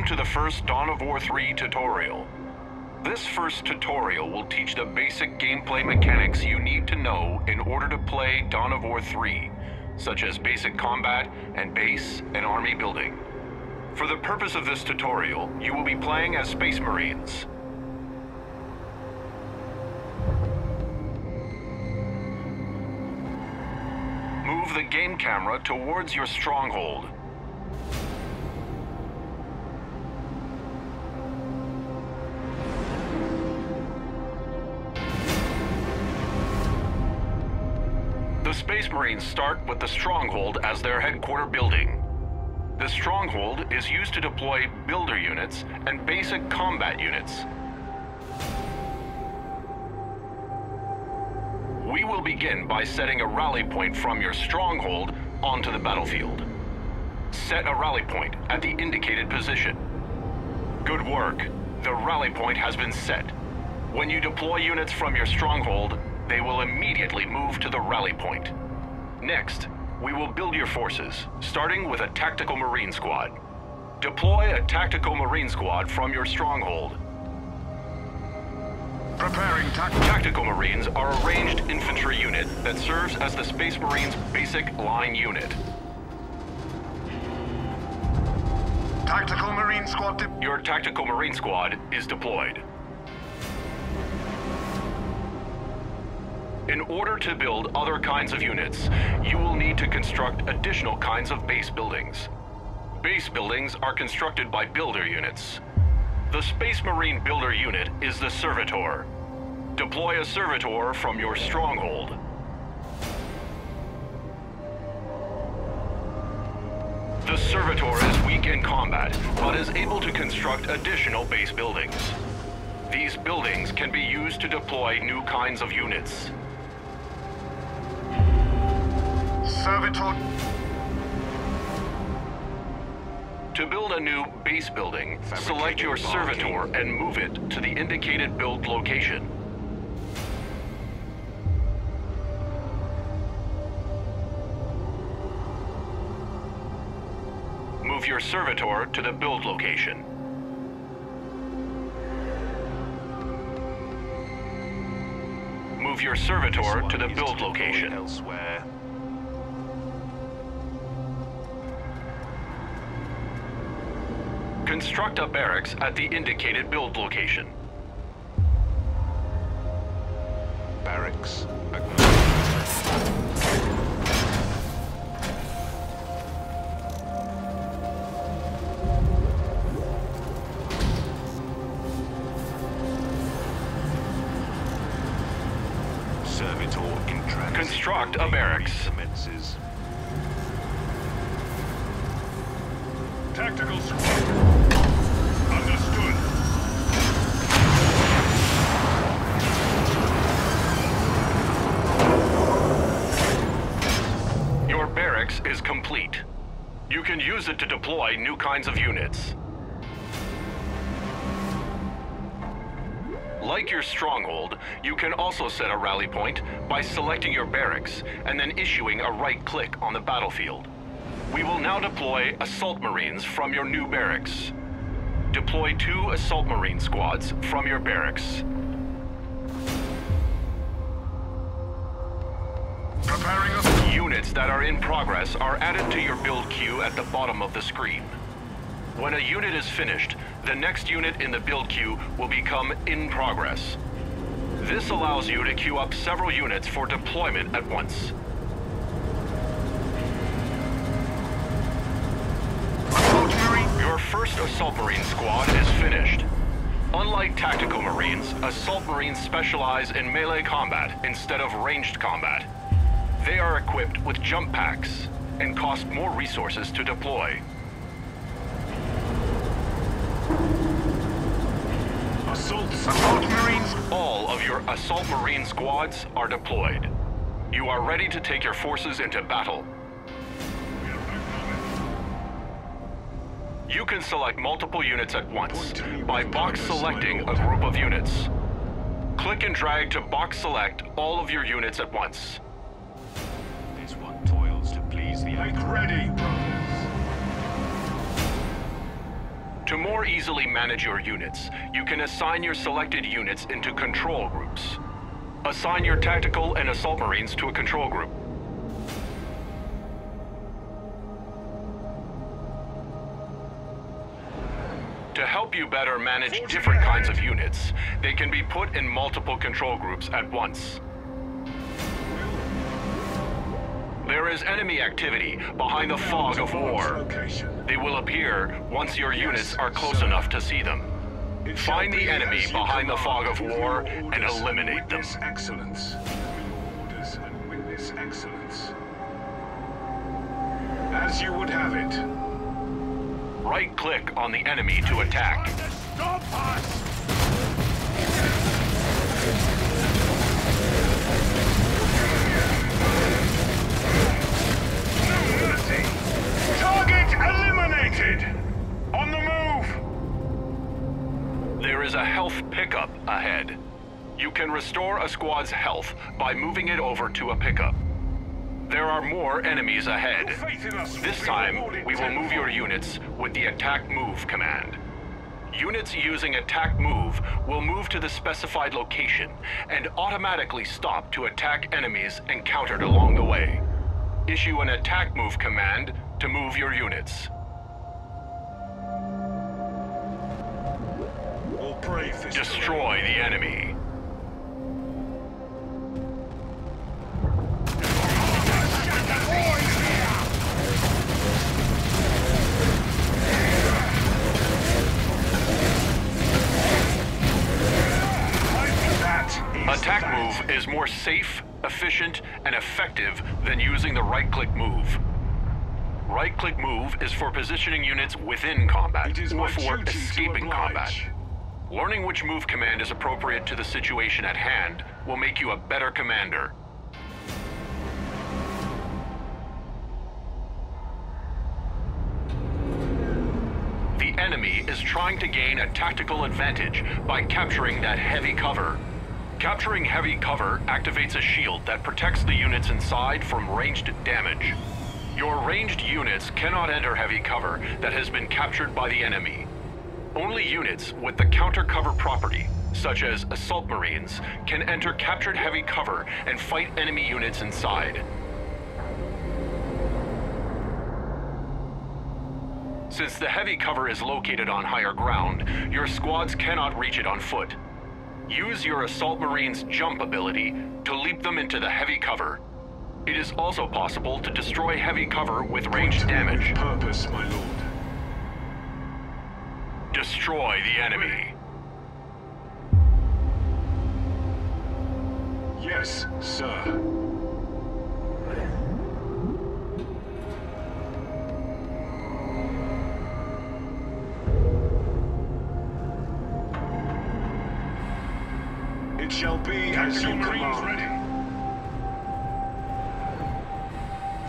to the first Dawn of War 3 tutorial. This first tutorial will teach the basic gameplay mechanics you need to know in order to play Dawn of War 3, such as basic combat and base and army building. For the purpose of this tutorial, you will be playing as Space Marines. Move the game camera towards your stronghold. The Space Marines start with the stronghold as their headquarter building. The stronghold is used to deploy builder units and basic combat units. We will begin by setting a rally point from your stronghold onto the battlefield. Set a rally point at the indicated position. Good work. The rally point has been set. When you deploy units from your stronghold, they will immediately move to the rally point. Next, we will build your forces, starting with a tactical marine squad. Deploy a tactical marine squad from your stronghold. Preparing Tactical Marines are a ranged infantry unit that serves as the Space Marines' basic line unit. Tactical Marine Squad. Your Tactical Marine Squad is deployed. In order to build other kinds of units, you will need to construct additional kinds of base buildings. Base buildings are constructed by builder units. The Space Marine builder unit is the Servitor. Deploy a Servitor from your stronghold. The Servitor is weak in combat, but is able to construct additional base buildings. These buildings can be used to deploy new kinds of units. Servitor. To build a new base building, select your Servitor and move it to the indicated build location. Move your Servitor to the build location. Move your Servitor to the build location. Elsewhere. Construct a barracks at the indicated build location. Barracks. Servitor in transit. Construct a barracks. Commences. Tactical support. Understood. Your barracks is complete. You can use it to deploy new kinds of units. Like your stronghold, you can also set a rally point by selecting your barracks and then issuing a right-click on the battlefield. We will now deploy Assault Marines from your new barracks. Deploy 2 Assault Marine squads from your barracks. Preparing us. Units that are in progress are added to your build queue at the bottom of the screen. When a unit is finished, the next unit in the build queue will become in progress. This allows you to queue up several units for deployment at once. Your first Assault Marine squad is finished. Unlike Tactical Marines, Assault Marines specialize in melee combat instead of ranged combat. They are equipped with jump packs and cost more resources to deploy. Assault Marines. All of your Assault Marine squads are deployed. You are ready to take your forces into battle. You can select multiple units at once by box selecting a group of units. Click and drag to box select all of your units at once. This one toils to please the eye. Ready, brothers. To more easily manage your units, you can assign your selected units into control groups. Assign your tactical and assault marines to a control group. To help you better manage different kinds of units, they can be put in multiple control groups at once. There is enemy activity behind the fog of war. They will appear once your units are close enough to see them. Find the enemy behind the fog of war and eliminate them. Excellence. Orders and witness excellence. As you would have it. Right-click on the enemy to attack. Stop us! Target eliminated! On the move! There is a health pickup ahead. You can restore a squad's health by moving it over to a pickup. There are more enemies ahead. This time, we will move your units with the attack move command. Units using attack move will move to the specified location and automatically stop to attack enemies encountered along the way. Issue an attack move command to move your units. Destroy the enemy. Attack move is more safe, efficient, and effective than using the right-click move. Right-click move is for positioning units within combat or for escaping combat. Learning which move command is appropriate to the situation at hand will make you a better commander. The enemy is trying to gain a tactical advantage by capturing that heavy cover. Capturing heavy cover activates a shield that protects the units inside from ranged damage. Your ranged units cannot enter heavy cover that has been captured by the enemy. Only units with the counter cover property, such as assault marines, can enter captured heavy cover and fight enemy units inside. Since the heavy cover is located on higher ground, your squads cannot reach it on foot. Use your assault marines' jump ability to leap them into the heavy cover. It is also possible to destroy heavy cover with ranged damage. Purpose, my lord. Destroy the enemy. Yes, sir. It shall be as you command.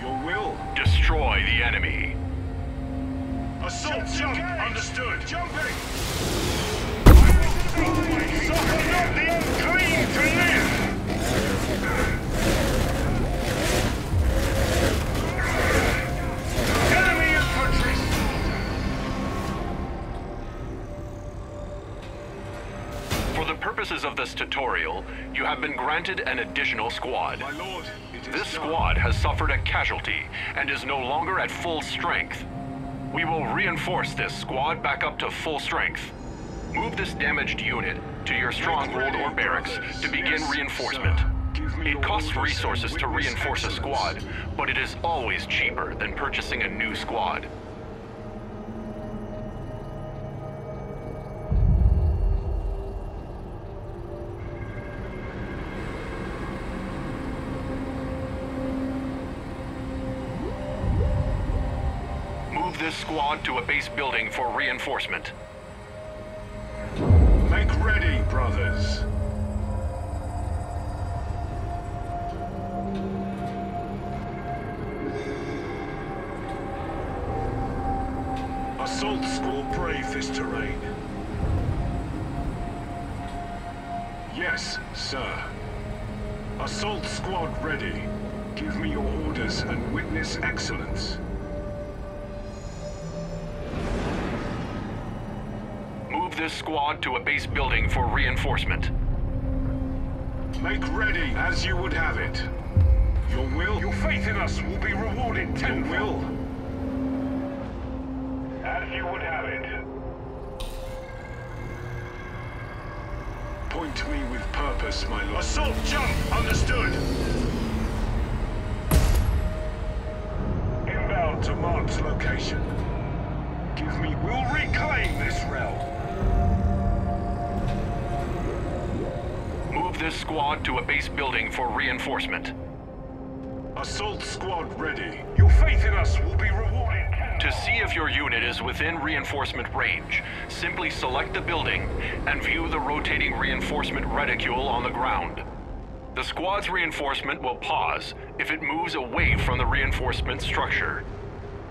Your will. Destroy the enemy. Assault jump. Understood. Jumping. Suffer not the unclean to live. Enemy infantry. For the purposes of this tutorial, you have been granted an additional squad. My lord, it is This squad has suffered a casualty and is no longer at full strength. We will reinforce this squad back up to full strength. Move this damaged unit to your stronghold or barracks to begin reinforcement. It costs resources to reinforce a squad, but it is always cheaper than purchasing a new squad. Move this squad to a base building for reinforcement. Make ready, brothers. Assault squad brave this terrain. Yes, sir. Assault squad ready. Give me your orders and witness excellence. this squad to a base building for reinforcement. Make ready as you would have it. Your will? Your faith in us will be rewarded tenfold. Your will? As you would have it. Point me with purpose, my lord. Assault jump! Understood! Inbound to marked location. Give me... We'll reclaim this realm. Move this squad to a base building for reinforcement. Assault squad ready. Your faith in us will be rewarded. To see if your unit is within reinforcement range, simply select the building and view the rotating reinforcement reticule on the ground. The squad's reinforcement will pause if it moves away from the reinforcement structure.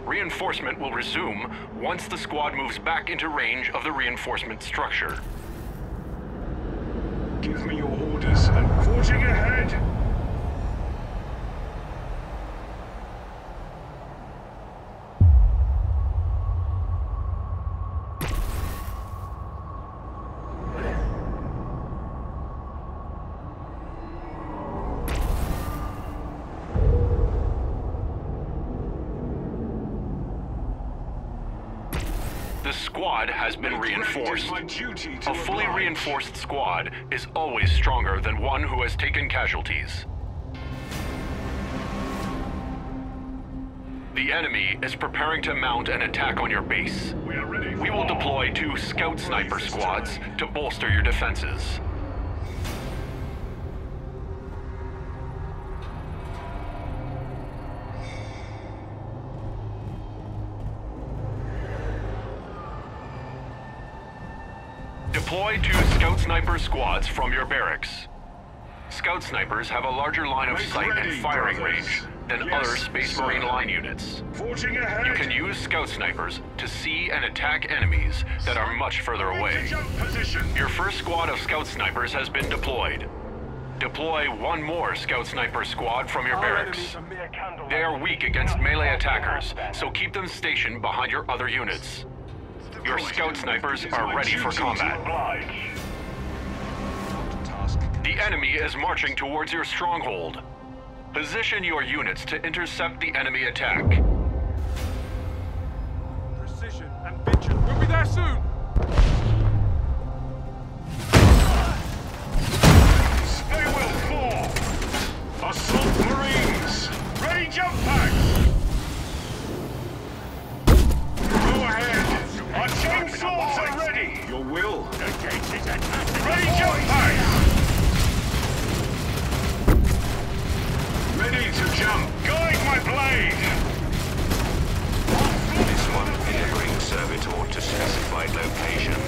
Reinforcement will resume once the squad moves back into range of the reinforcement structure. Give me your orders and forging ahead! The squad has been reinforced. A fully reinforced squad is always stronger than one who has taken casualties. The enemy is preparing to mount an attack on your base. We will deploy 2 scout sniper squads to bolster your defenses. Deploy 2 scout sniper squads from your barracks. Scout snipers have a larger line of sight and firing range than other Space Marine line units. You can use scout snipers to see and attack enemies that are much further away. Your first squad of scout snipers has been deployed. Deploy 1 more scout sniper squad from your barracks. They are weak against melee attackers, so keep them stationed behind your other units. Your scout snipers are ready for combat. The enemy is marching towards your stronghold. Position your units to intercept the enemy attack. Precision and vigilance. We'll be there soon! They will fall! Assault Marines! Ready jump packs! Go ahead! Our chainswords are ready! Your will? The gate is attacked! Ready jump packs! Ready to jump! Guide my blade! This one delivering servitor to specified location.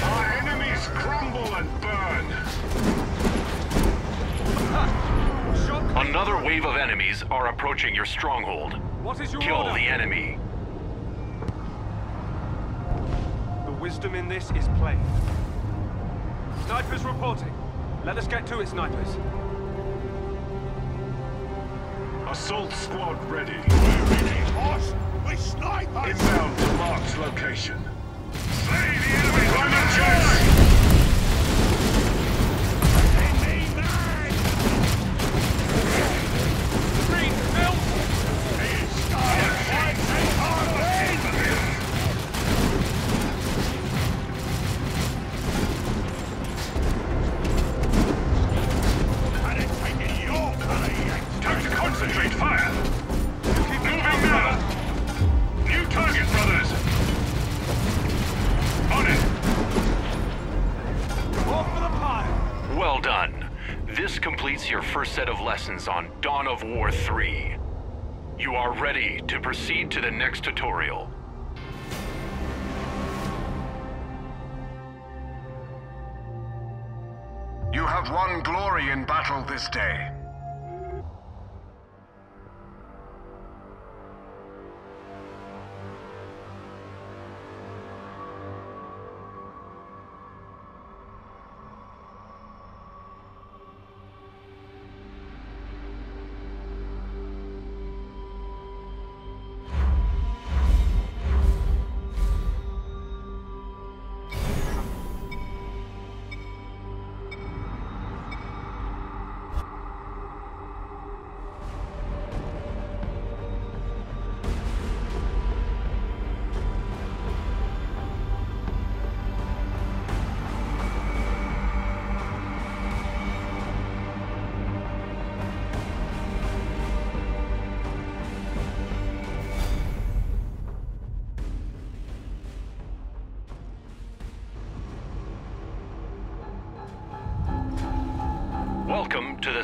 Our enemies crumble and burn! Another wave of enemies are approaching your stronghold. What is your Kill order? the enemy. The wisdom in this is plain. Snipers reporting. Let us get to it, snipers. Assault squad ready. We're in it, boss! We snipers! Inbound to marked location. Slay the enemy! Climate chase! Enemy man! Green, Bill! It's started fights and hard and it's taking your colour, Yanks! Time to concentrate fire! Keep moving now! New target, brothers! On it! Off for the pile! Well done. This completes your first set of lessons on Dawn of War 3. You are ready to proceed to the next tutorial. You have won glory in battle this day.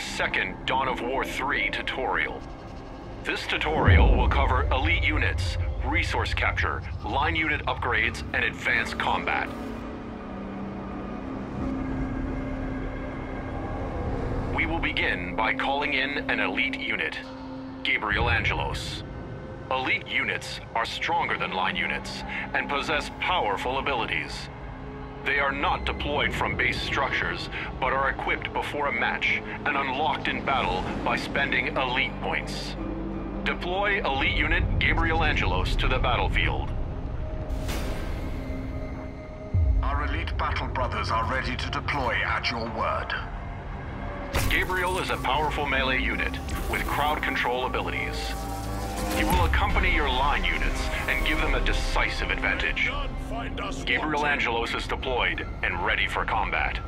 second Dawn of War 3 tutorial. This tutorial will cover elite units, resource capture, line unit upgrades, and advanced combat. We will begin by calling in an elite unit, Gabriel Angelos. Elite units are stronger than line units and possess powerful abilities. They are not deployed from base structures, but are equipped before a match and unlocked in battle by spending elite points. Deploy elite unit Gabriel Angelos to the battlefield. Our elite battle brothers are ready to deploy at your word. Gabriel is a powerful melee unit with crowd control abilities. He will accompany your line units and give them a decisive advantage. Gabriel Angelos is deployed and ready for combat.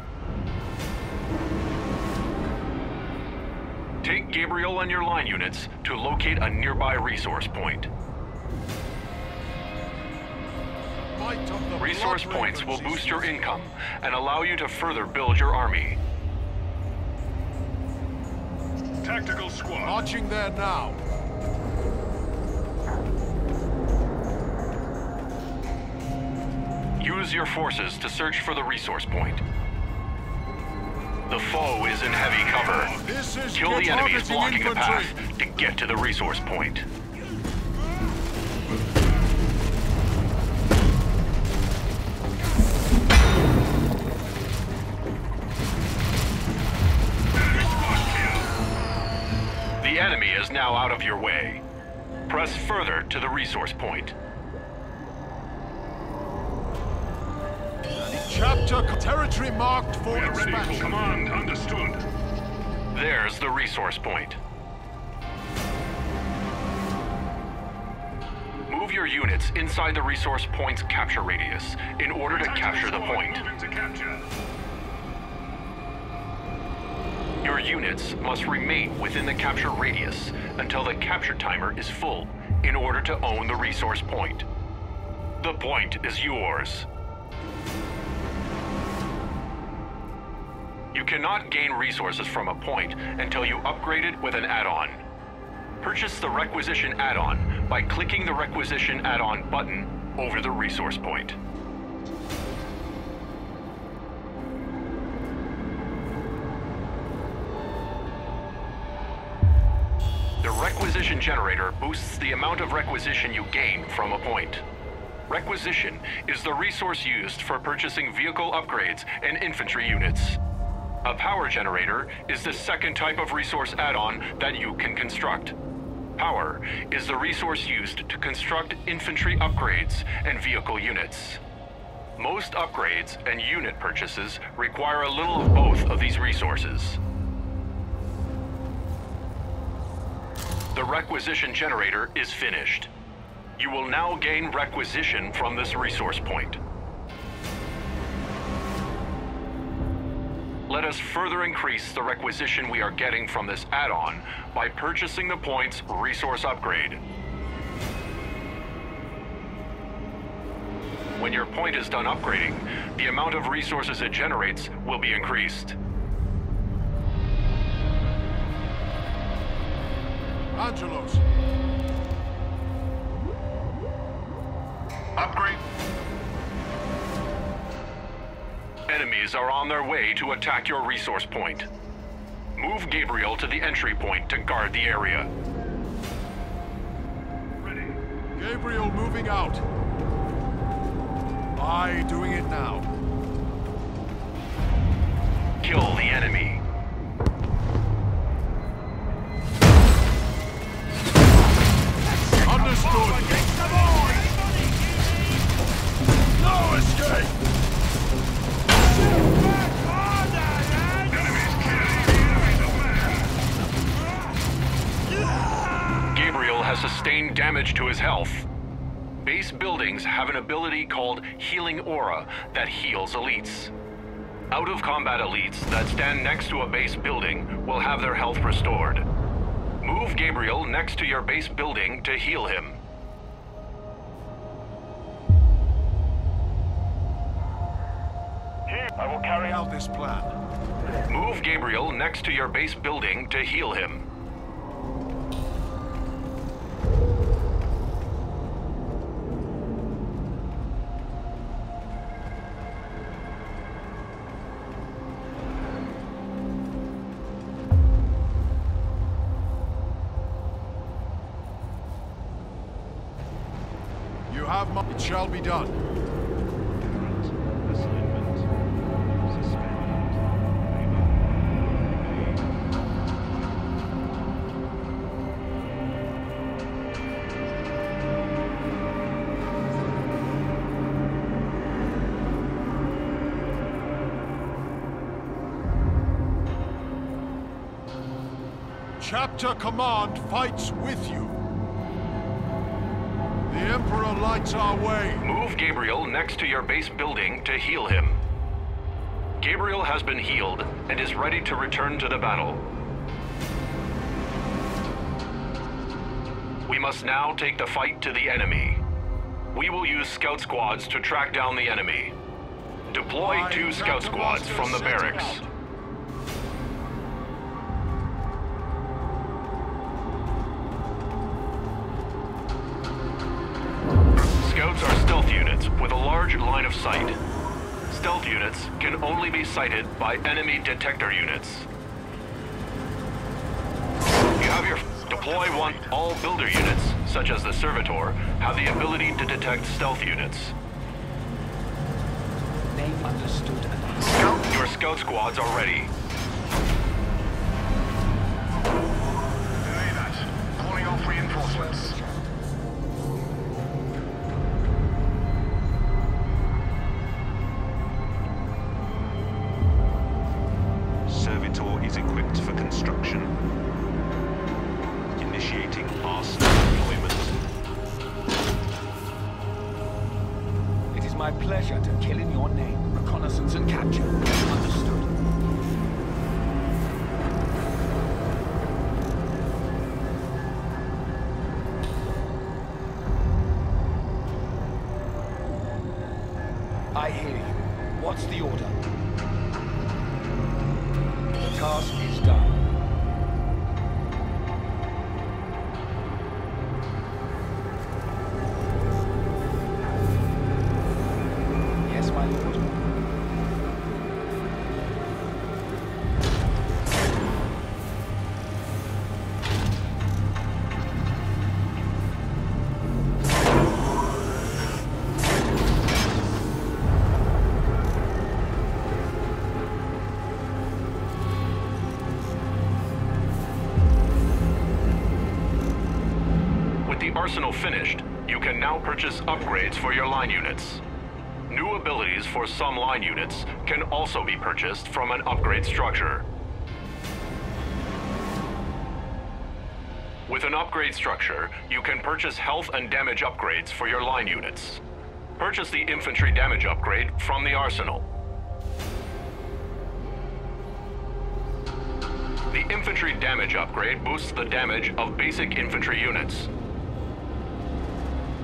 Take Gabriel and your line units to locate a nearby resource point. Resource points will boost your income and allow you to further build your army. Tactical squad. Marching there now. Use your forces to search for the resource point. The foe is in heavy cover. Kill the enemies blocking the path to get to the resource point. The enemy is now out of your way. Press further to the resource point. Chapter territory marked for We are ready expansion. for command. Understood. There's the resource point. Move your units inside the resource point's capture radius in order to capture the point. Moving to capture. Your units must remain within the capture radius until the capture timer is full in order to own the resource point. The point is yours. You cannot gain resources from a point until you upgrade it with an add-on. Purchase the requisition add-on by clicking the requisition add-on button over the resource point. The requisition generator boosts the amount of requisition you gain from a point. Requisition is the resource used for purchasing vehicle upgrades and infantry units. A power generator is the second type of resource add-on that you can construct. Power is the resource used to construct infantry upgrades and vehicle units. Most upgrades and unit purchases require a little of both of these resources. The requisition generator is finished. You will now gain requisition from this resource point. Let us further increase the requisition we are getting from this add-on by purchasing the point's resource upgrade. When your point is done upgrading, the amount of resources it generates will be increased. Angelos. Upgrade. Enemies are on their way to attack your resource point. Move Gabriel to the entry point to guard the area. Ready. Gabriel moving out. I doing it now. Kill the enemy. Understood. No escape. Gabriel has sustained damage to his health. Base buildings have an ability called Healing Aura that heals elites. Out-of-combat elites that stand next to a base building will have their health restored. Move Gabriel next to your base building to heal him. I will carry out this plan. Move Gabriel next to your base building to heal him. You have my... It shall be done. Chapter Command fights with you. The Emperor lights our way. Move Gabriel next to your base building to heal him. Gabriel has been healed and is ready to return to the battle. We must now take the fight to the enemy. We will use scout squads to track down the enemy. Deploy 2 scout squads from the barracks. Scouts are stealth units with a large line of sight. Stealth units can only be sighted by enemy detector units. You have your... Deploy 1. All builder units, such as the servitor, have the ability to detect stealth units. Name understood and Your scout squads are ready. Delay that. Calling off reinforcements. Servitor is equipped for construction. Initiating arsenal deployment. It is my pleasure to kill in your name. Reconnaissance and capture. Understood. I hear you. What's the order? The task is done. Yes, my lord. With the arsenal finished, you can now purchase upgrades for your line units. New abilities for some line units can also be purchased from an upgrade structure. With an upgrade structure, you can purchase health and damage upgrades for your line units. Purchase the infantry damage upgrade from the arsenal. The infantry damage upgrade boosts the damage of basic infantry units.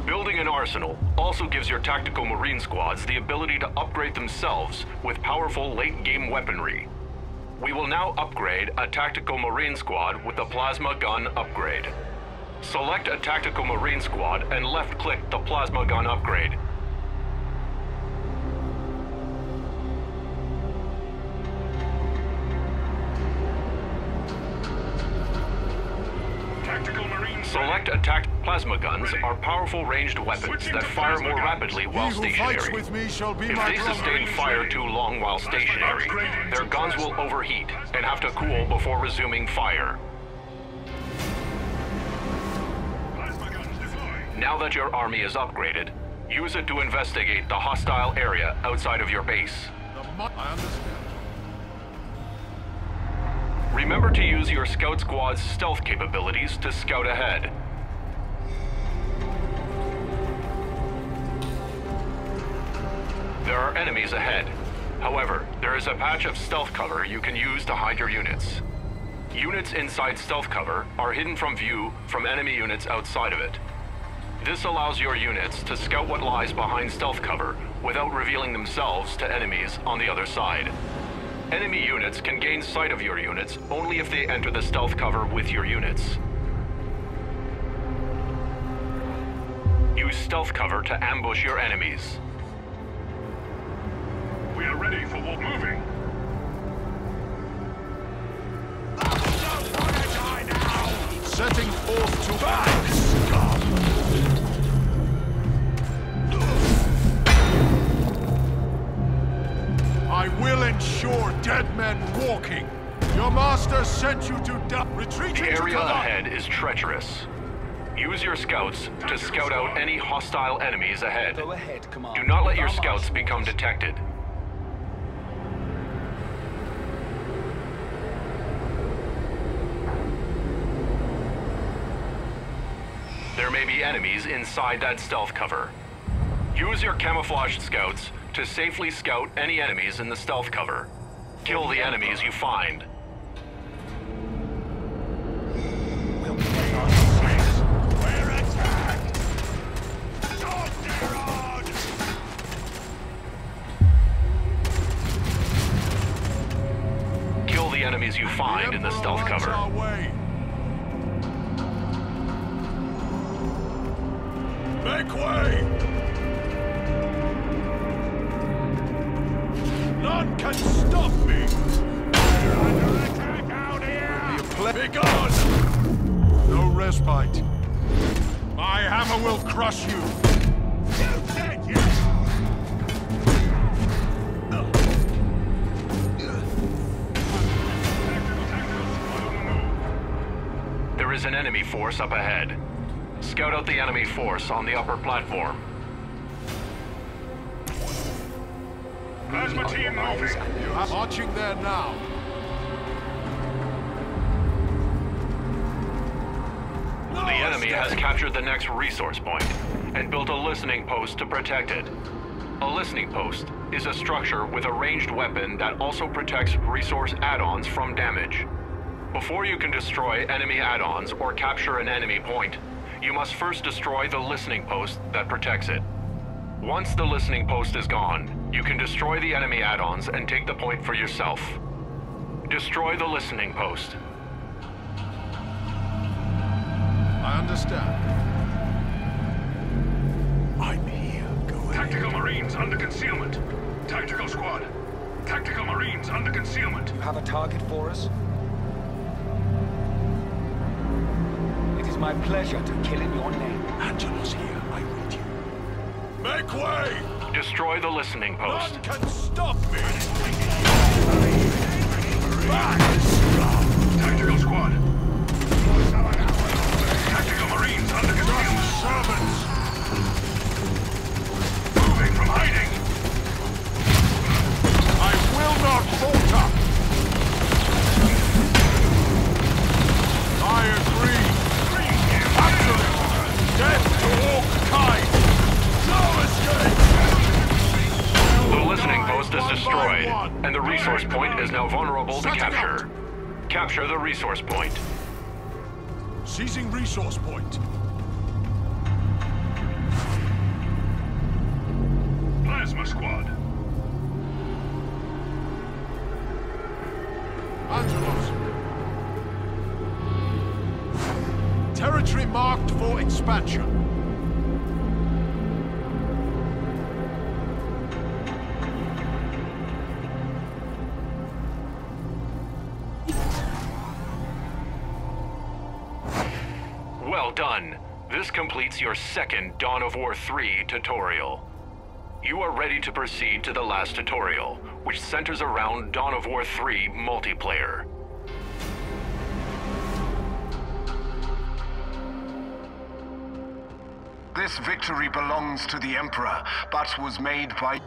Building an arsenal also gives your tactical marine squads the ability to upgrade themselves with powerful late-game weaponry. We will now upgrade a tactical marine squad with the plasma gun upgrade. Select a tactical marine squad and left-click the plasma gun upgrade. Tactical Marines. Select attack. Plasma guns are powerful ranged weapons that fire more rapidly while He who fights stationary. with me shall be If my they brother. sustain fire too long while stationary, their guns will overheat and have to cool before resuming fire. Plasma guns deployed. Now that your army is upgraded, use it to investigate the hostile area outside of your base. I understand. Remember to use your scout squad's stealth capabilities to scout ahead. There are enemies ahead. However, there is a patch of stealth cover you can use to hide your units. Units inside stealth cover are hidden from view from enemy units outside of it. This allows your units to scout what lies behind stealth cover without revealing themselves to enemies on the other side. Enemy units can gain sight of your units only if they enter the stealth cover with your units. Use stealth cover to ambush your enemies. We are ready for what moving. Setting forth to I will ensure dead men walking. Your master sent you to die. Retreat The into area cover. ahead is treacherous. Use your scouts to scout out any hostile enemies ahead. Go ahead, Commander. Do not let your Our scouts marshal become orders. detected. There may be enemies inside that stealth cover. Use your camouflaged scouts to safely scout any enemies in the stealth cover. Kill the enemies you find. We'll get on six. We're attacked! Stop their on! Kill the enemies you find in the stealth Lights cover. our way. Make way! None can stop me! We're under attack out here! Be gone! No respite. My hammer will crush you. You said you! There is an enemy force up ahead. Scout out the enemy force on the upper platform. Plasma team moving. You are marching there now. The enemy has captured the next resource point and built a listening post to protect it. A listening post is a structure with a ranged weapon that also protects resource add-ons from damage. Before you can destroy enemy add-ons or capture an enemy point, you must first destroy the listening post that protects it. Once the listening post is gone, you can destroy the enemy add-ons and take the point for yourself. Destroy the listening post. I understand. I'm here. Go ahead. Tactical Marines under concealment. Tactical squad. Tactical Marines under concealment. You have a target for us? It is my pleasure to kill in your name. Angelo's here. I read you. Make way! Destroy the listening post. None can stop me! Tactical squad. Tactical Marines under concealment. Servants! Moving from hiding. I will not falter! I agree! Absolute! Death to all kind! No escape! The listening post is One by destroyed, one. and the resource point is now vulnerable to Setting capture. Capture the resource point. Seizing resource point. Plasma squad. Angelos. Territory marked for expansion. Well done. This completes your second Dawn of War 3 tutorial. You are ready to proceed to the last tutorial, which centers around Dawn of War 3 multiplayer. This victory belongs to the Emperor, but was made by...